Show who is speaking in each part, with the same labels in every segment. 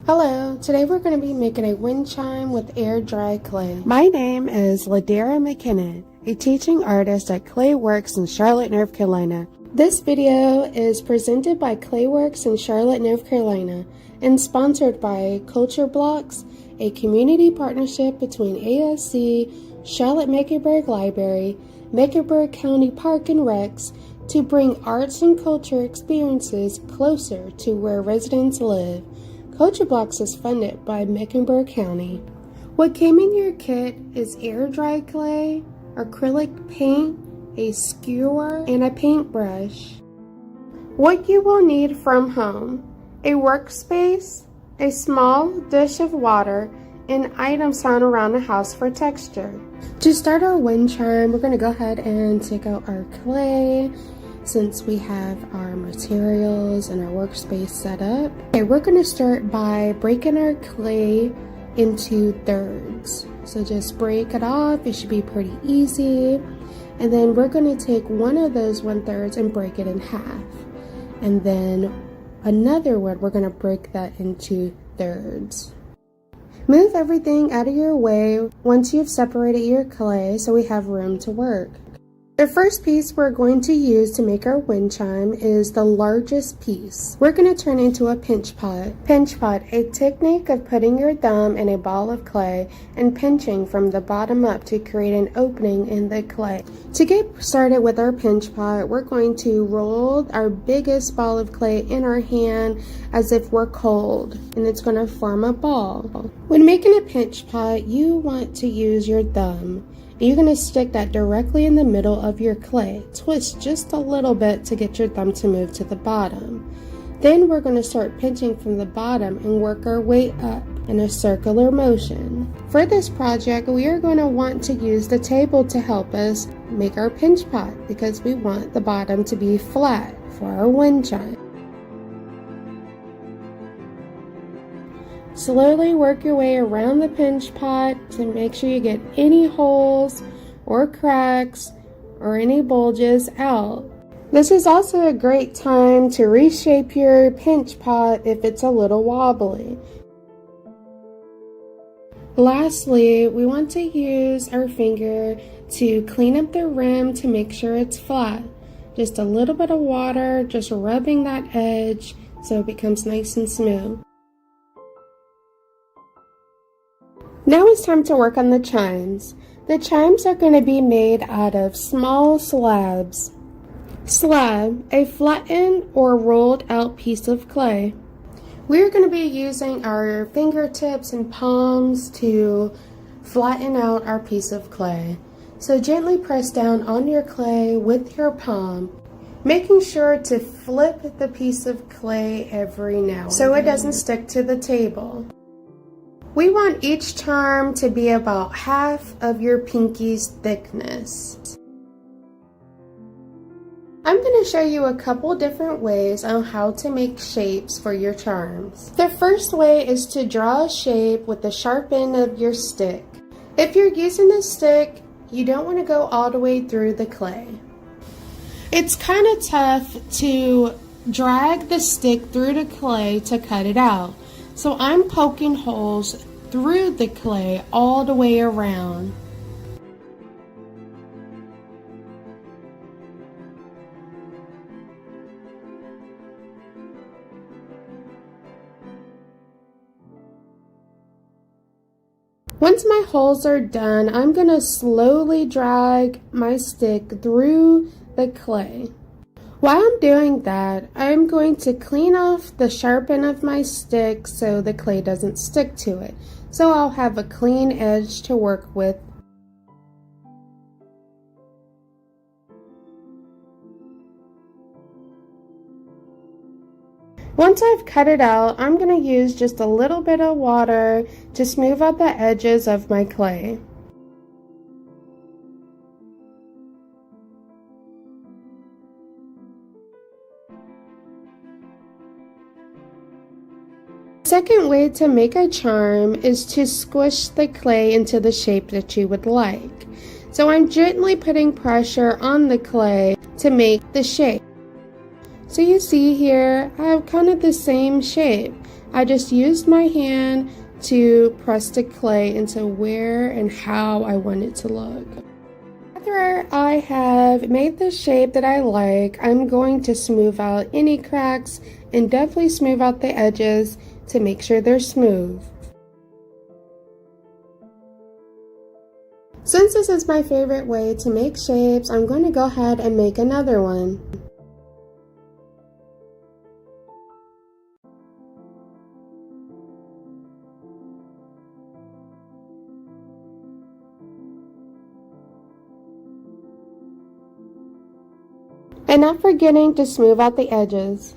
Speaker 1: Hello, today we're going to be making a wind chime with air dry clay. My name is LaDara McKinnon, a teaching artist at Clayworks in Charlotte, North Carolina. This video is presented by Clayworks in Charlotte, North Carolina and sponsored by Culture Blocks, a community partnership between ASC, Charlotte Mecklenburg Library, Mecklenburg County Park and Recs to bring arts and culture experiences closer to where residents live. Culture Blocks is funded by Mecklenburg County. What came in your kit is air dry clay, acrylic paint, a skewer, and a paintbrush. What you will need from home: a workspace, a small dish of water, and items found around the house for texture. To start our wind chime, we're going to go ahead and take out our clay. Since we have our materials and our workspace set up. Okay, we're going to start by breaking our clay into thirds. So just break it off, it should be pretty easy. And then we're going to take one of those 1/3 and break it in half. And then another one, we're going to break that into thirds. Move everything out of your way once you've separated your clay so we have room to work. The first piece we're going to use to make our wind chime is the largest piece. We're going to turn into a pinch pot. Pinch pot, a technique of putting your thumb in a ball of clay and pinching from the bottom up to create an opening in the clay. To get started with our pinch pot, we're going to roll our biggest ball of clay in our hand as if we're cold, and it's going to form a ball. When making a pinch pot, you want to use your thumb. You're going to stick that directly in the middle of your clay. Twist just a little bit to get your thumb to move to the bottom. Then we're going to start pinching from the bottom and work our way up in a circular motion. For this project, we are going to want to use the table to help us make our pinch pot because we want the bottom to be flat for our wind chime. Slowly work your way around the pinch pot to make sure you get any holes or cracks or any bulges out. This is also a great time to reshape your pinch pot if it's a little wobbly. Lastly, we want to use our finger to clean up the rim to make sure it's flat. Just a little bit of water, just rubbing that edge so it becomes nice and smooth. Now it's time to work on the chimes. The chimes are going to be made out of small slabs. Slab, a flattened or rolled out piece of clay. We're going to be using our fingertips and palms to flatten out our piece of clay. So gently press down on your clay with your palm, making sure to flip the piece of clay every now and then so it doesn't stick to the table. We want each charm to be about half of your pinky's thickness. I'm going to show you a couple different ways on how to make shapes for your charms. The first way is to draw a shape with the sharp end of your stick. If you're using a stick, you don't want to go all the way through the clay. It's kind of tough to drag the stick through the clay to cut it out. So I'm poking holes through the clay all the way around. Once my holes are done, I'm going to slowly drag my stick through the clay. While I'm doing that, I'm going to clean off the sharp end of my stick so the clay doesn't stick to it. So I'll have a clean edge to work with. Once I've cut it out, I'm going to use just a little bit of water to smooth out the edges of my clay. Second way to make a charm is to squish the clay into the shape that you would like. So I'm gently putting pressure on the clay to make the shape. So you see here, I have kind of the same shape. I just used my hand to press the clay into where and how I want it to look. After I have made the shape that I like, I'm going to smooth out any cracks and definitely smooth out the edges to make sure they're smooth. Since this is my favorite way to make shapes, I'm going to go ahead and make another one. And not forgetting to smooth out the edges.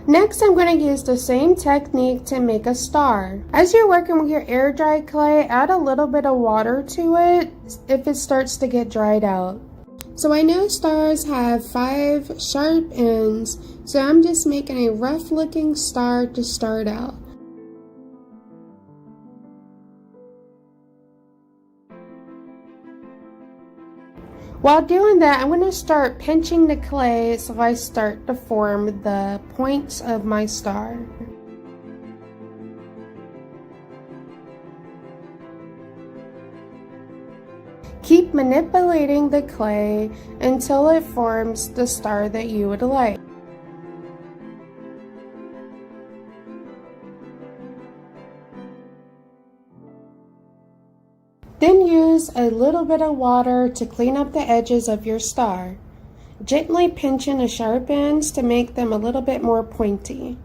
Speaker 1: Next, I'm going to use the same technique to make a star. As you're working with your air dry clay, add a little bit of water to it if it starts to get dried out. So I know stars have 5 sharp ends, so I'm just making a rough looking star to start out. While doing that, I'm going to start pinching the clay so I start to form the points of my star. Keep manipulating the clay until it forms the star that you would like. Then use a little bit of water to clean up the edges of your star, gently pinching the sharp ends to make them a little bit more pointy.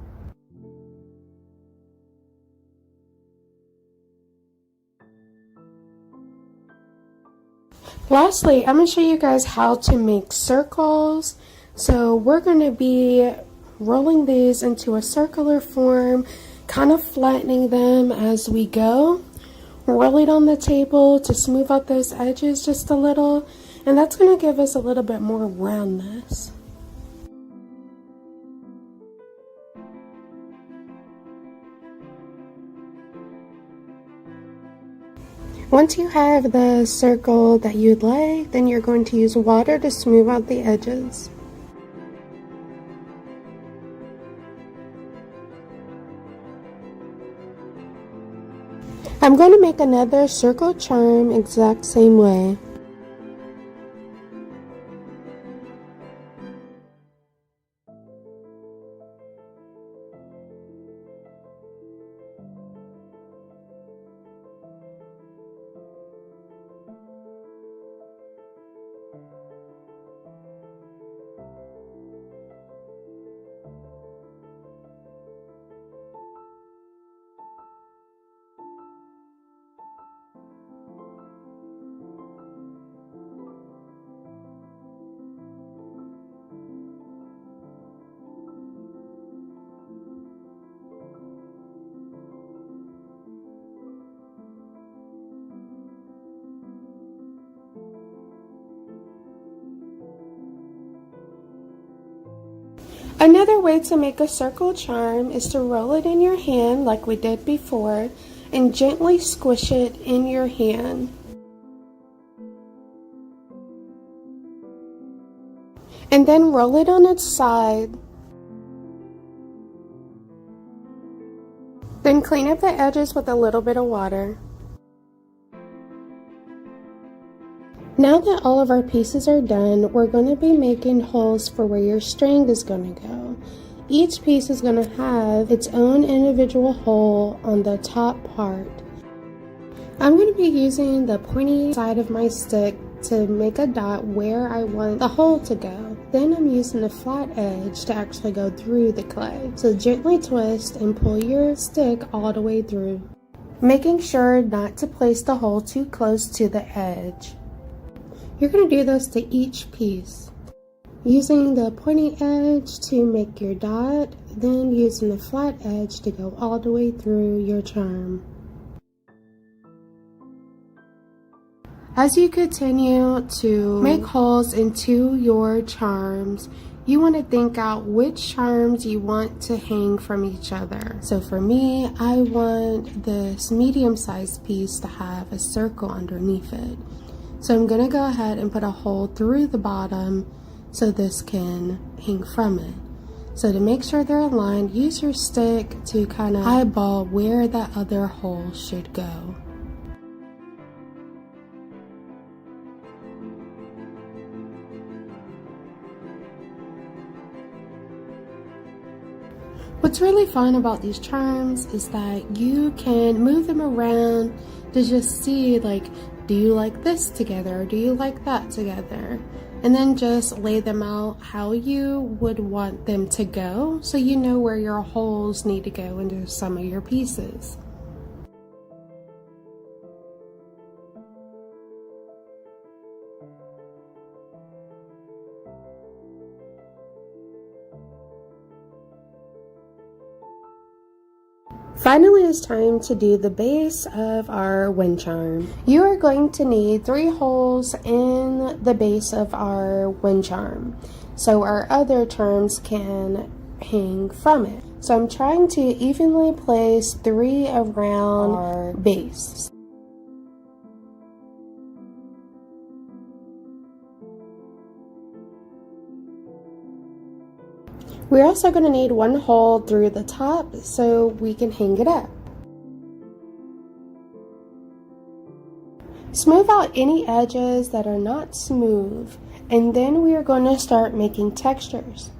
Speaker 1: Lastly, I'm going to show you guys how to make circles. So we're going to be rolling these into a circular form, kind of flattening them as we go. Roll it on the table to smooth out those edges just a little, and that's going to give us a little bit more roundness. Once you have the circle that you'd like, then you're going to use water to smooth out the edges. I'm going to make another circle charm exact same way. Another way to make a circle charm is to roll it in your hand like we did before and gently squish it in your hand. And then roll it on its side. Then clean up the edges with a little bit of water. Now that all of our pieces are done, we're going to be making holes for where your string is going to go. Each piece is going to have its own individual hole on the top part. I'm going to be using the pointy side of my stick to make a dot where I want the hole to go. Then I'm using the flat edge to actually go through the clay. So gently twist and pull your stick all the way through, making sure not to place the hole too close to the edge. You're going to do this to each piece, using the pointy edge to make your dot, then using the flat edge to go all the way through your charm. As you continue to make holes into your charms, you want to think out which charms you want to hang from each other. So for me, I want this medium-sized piece to have a circle underneath it. So I'm going to go ahead and put a hole through the bottom so this can hang from it. So to make sure they're aligned, use your stick to kind of eyeball where that other hole should go. What's really fun about these charms is that you can move them around to just see, like, do you like this together or do you like that together? And then just lay them out how you would want them to go so you know where your holes need to go into some of your pieces. Finally, it's time to do the base of our wind charm. You are going to need 3 holes in the base of our wind charm, so our other charms can hang from it. So I'm trying to evenly place 3 around our base. We're also going to need 1 hole through the top so we can hang it up. Smooth out any edges that are not smooth, and then we are going to start making textures.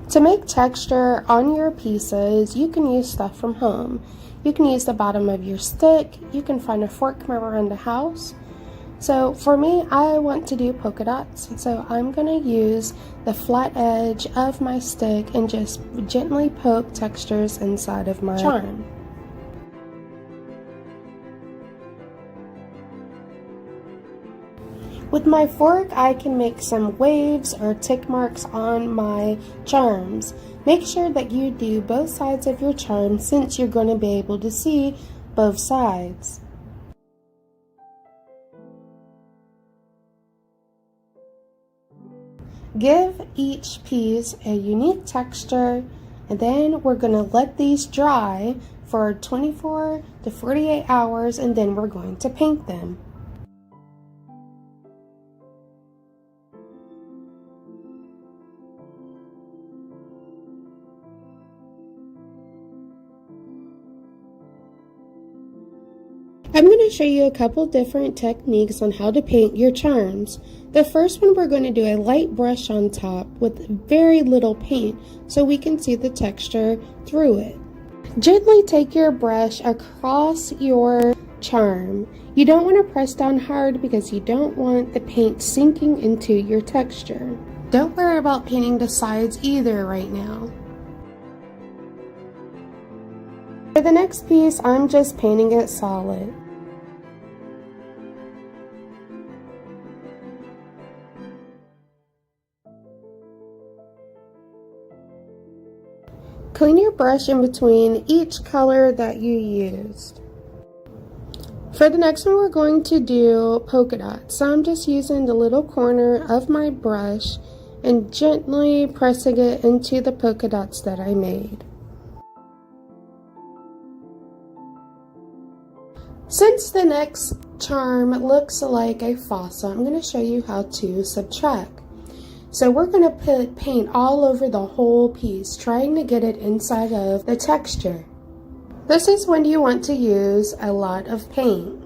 Speaker 1: To make texture on your pieces, you can use stuff from home. You can use the bottom of your stick, you can find a fork from around the house. So for me, I want to do polka dots, so I'm going to use the flat edge of my stick and just gently poke textures inside of my charm. With my fork, I can make some waves or tick marks on my charms. Make sure that you do both sides of your charm since you're going to be able to see both sides. Give each piece a unique texture, and then we're going to let these dry for 24 to 48 hours, and then we're going to paint them. I'm going to show you a couple different techniques on how to paint your charms. The first one, we're going to do a light brush on top with very little paint so we can see the texture through it. Gently take your brush across your charm. You don't want to press down hard because you don't want the paint sinking into your texture. Don't worry about painting the sides either right now. For the next piece, I'm just painting it solid. Clean your brush in between each color that you used. For the next one, we're going to do polka dots. So I'm just using the little corner of my brush and gently pressing it into the polka dots that I made. Since the next charm looks like a fossil, I'm going to show you how to subtract. So we're going to put paint all over the whole piece, trying to get it inside of the texture. This is when you want to use a lot of paint.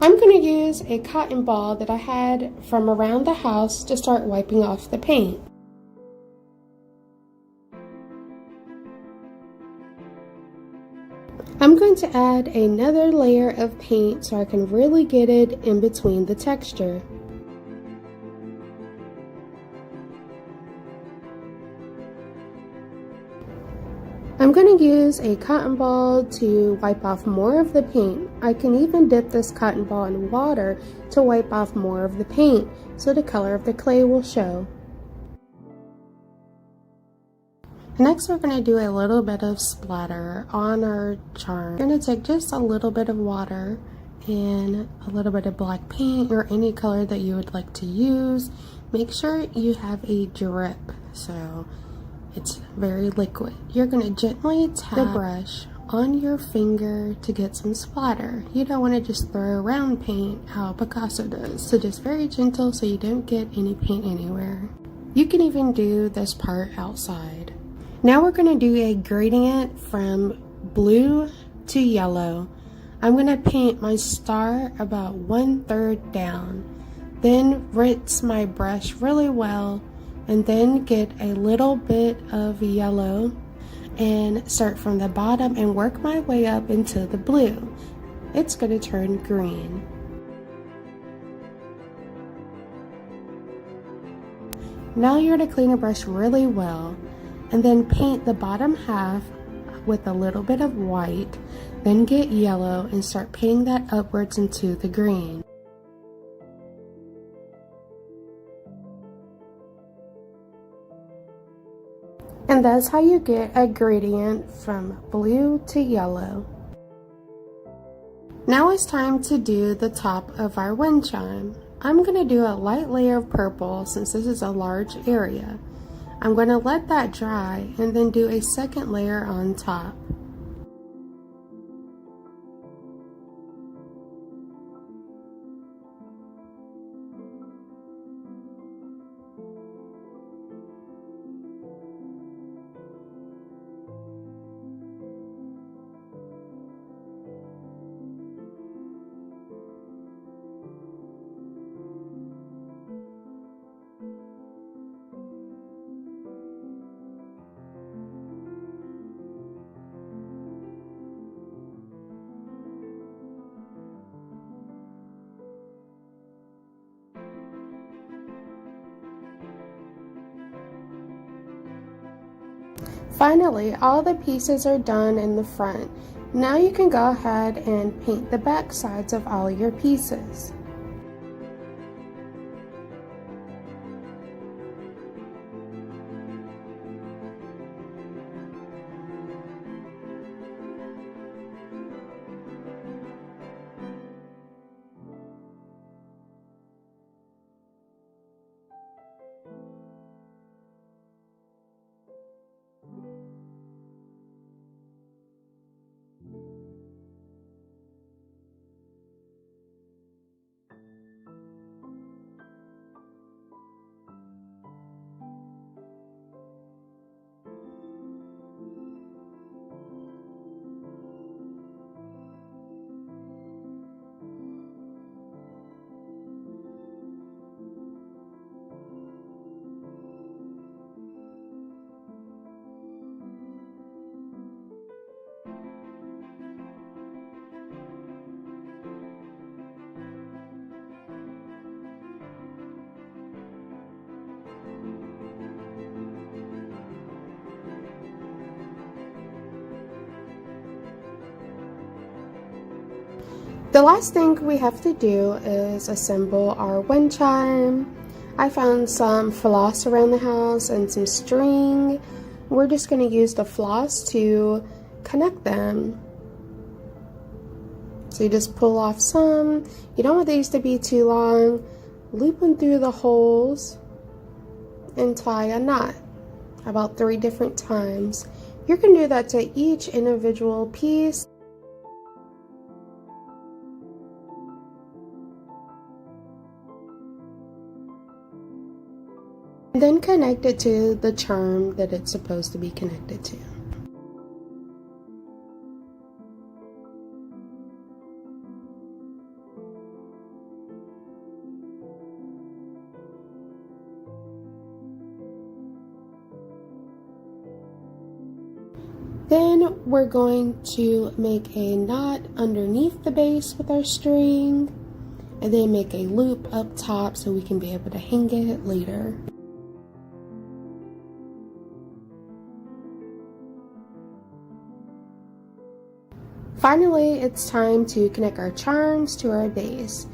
Speaker 1: I'm going to use a cotton ball that I had from around the house to start wiping off the paint. I'm going to add another layer of paint so I can really get it in between the texture. I'm going to use a cotton ball to wipe off more of the paint. I can even dip this cotton ball in water to wipe off more of the paint so the color of the clay will show. Next, we're going to do a little bit of splatter on our charm. We're going to take just a little bit of water and a little bit of black paint or any color that you would like to use. Make sure you have a drip so it's very liquid. You're going to gently tap the brush on your finger to get some splatter. You don't want to just throw around paint how Picasso does. So just very gentle so you don't get any paint anywhere. You can even do this part outside. Now we're going to do a gradient from blue to yellow. I'm going to paint my star about 1/3 down. Then rinse my brush really well and then get a little bit of yellow and start from the bottom and work my way up into the blue. It's going to turn green. Now you're going to clean your brush really well and then paint the bottom half with a little bit of white, then get yellow and start painting that upwards into the green. And that's how you get a gradient from blue to yellow. Now it's time to do the top of our wind chime. I'm going to do a light layer of purple since this is a large area. I'm going to let that dry and then do a second layer on top. Finally, all the pieces are done in the front. Now you can go ahead and paint the back sides of all your pieces. The last thing we have to do is assemble our wind chime. I found some floss around the house and some string. We're just going to use the floss to connect them. So you just pull off some. You don't want these to be too long. Loop them through the holes and tie a knot about 3 different times. You can do that to each individual piece. Then connect it to the charm that it's supposed to be connected to. Then we're going to make a knot underneath the base with our string and then make a loop up top so we can be able to hang it later. Finally, it's time to connect our charms to our base.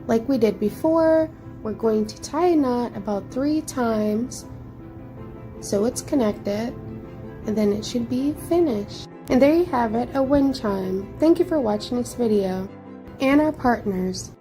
Speaker 1: Like we did before, we're going to tie a knot about 3 times so it's connected, and then it should be finished. And there you have it, a wind chime. Thank you for watching this video, and our partners.